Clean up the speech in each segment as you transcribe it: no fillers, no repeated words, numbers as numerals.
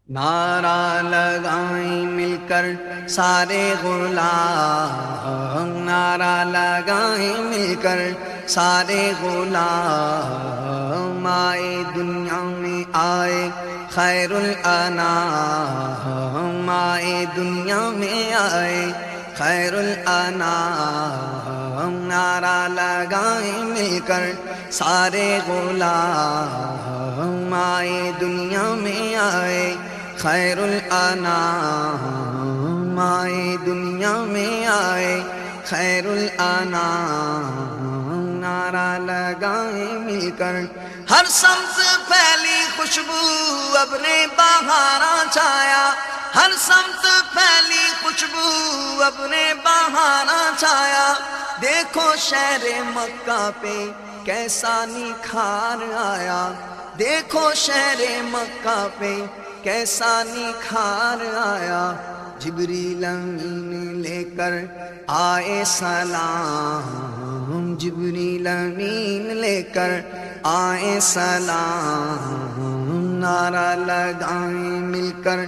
نعرہ لگائیں مل کر سارے غلام، نعرہ لگائیں مل کر سارے غلام، آئے دنیا میں آئے خیر الانام، آئے دنیا میں آئے خیر الانام، نعرہ لگائیں مل کر سارے غلام، آئے دنیا میں آئے خیر الانام، آئے دنیا میں آئے خیر الانام، نعرہ لگائیں مل کر ہر سمت پھیلی خوشبو ابر بہارا چھایا، ہر سمت پھیلی خوشبو ابر بہارا چھایا، دیکھو شہر مکہ پہ کیسا نکھار آیا، دیکھو شہر مکہ پہ کیسا نکھار آیا، جبریل امین لے کر آئے سلام، جبریل امین لے کر آئے سلام، نعرہ لگائیں مل کر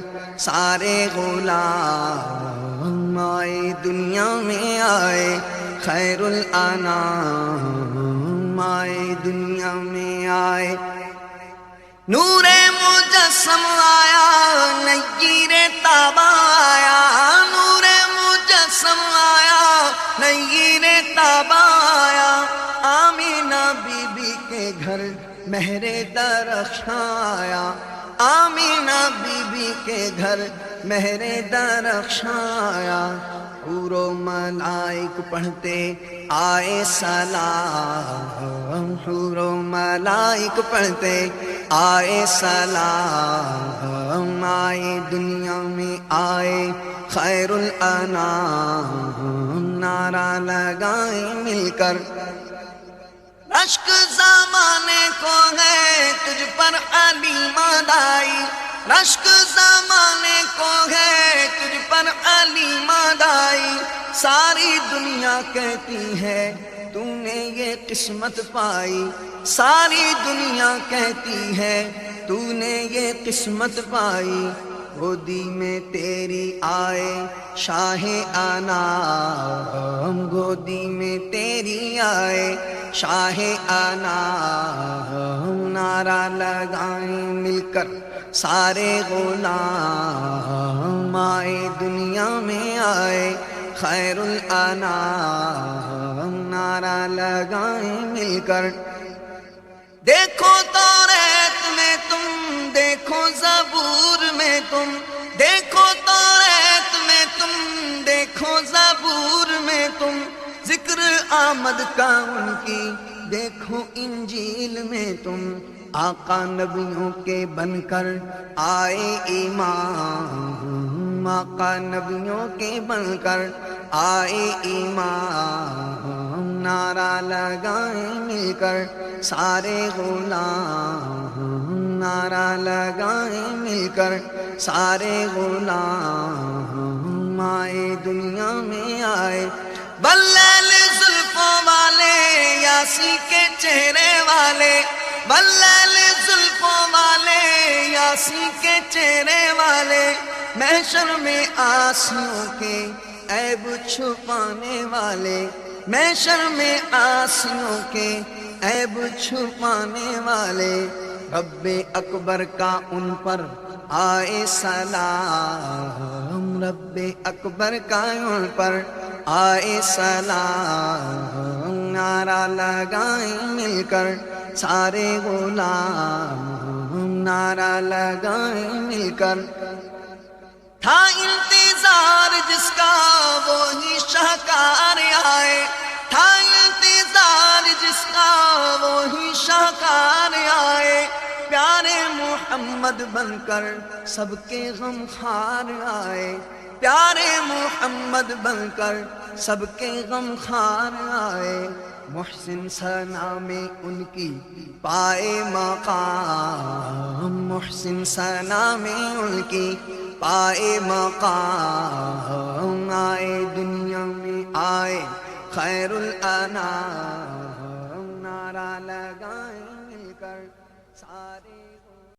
سارے غلام، آئے دنیا میں آئے خیر الانام، آئے دنیا میں آئے نور مجسم آیا، نیر تابا آیا، نور مجسم آیا، نیر تابا آیا، آمینہ بی بی کے گھر مہر درخشاں آیا، آمینہ بی بی کے گھر مہر درخشاں آیا، حور و ملائک پڑھتے آئے سلام، حور و ملائک پڑھتے آئے سلام، آئے دنیا میں آئے خیر الانام، نعرہ لگائیں مل کر رشک زمانے کو ہے تجھ پر علیمہ دائی، رشک زمانے کو ہے تجھ پر علیمہ دائی، ساری دنیا کہتی ہے تو نے یہ قسمت پائی، ساری دنیا کہتی ہے تو نے یہ قسمت پائی، گودی میں تیری آئے شاہ انام، گودی میں تیری آئے شاہ انام، نعرہ لگائیں مل کر سارے غلام، آئے دنیا میں آئے خیر الانام، نعرہ لگائیں مل کر دیکھو توریت میں تم، دیکھو زبور میں تم، دیکھو توریت میں تم، دیکھو زبور میں تم، ذکر آمد کا ان کی دیکھو انجیل میں تم، آقا نبیوں کے بن کر آئے امام، آقا نبیوں کے بن کر آئے امام، نعرہ لگائیں مل کر سارے غلام، نعرہ لگائیں مل کر سارے غلام، آئے دنیا میں آئے بلیل زلفوں والے، یاسی کے چہرے والے، بلیل زلفوں والے، یاسی کے چہرے والے، محشر میں عاصیوں کے عیب چھپانے والے، محشر میں عاصیوں کے عیب چھپانے والے، رب اکبر کا ان پر آئے سلام، رب اکبر کا ان پر آئے سلام، نعرہ لگائیں مل کر سارے غلام، نعرہ لگائیں مل کر تھا انتظار جس کا وہی شاہکار آئے، تھا انتظار جس کا وہی شاہکار آئے، پیارے محمد بن کر سب کے غم خار آئے، پیارے محمد بن کر سب کے غم خار آئے، محسن ثنا میں ان کی پائے مقام، محسن ثنا میں ان کی پائے مقام، آئے دنیا میں آئے خیر الانام۔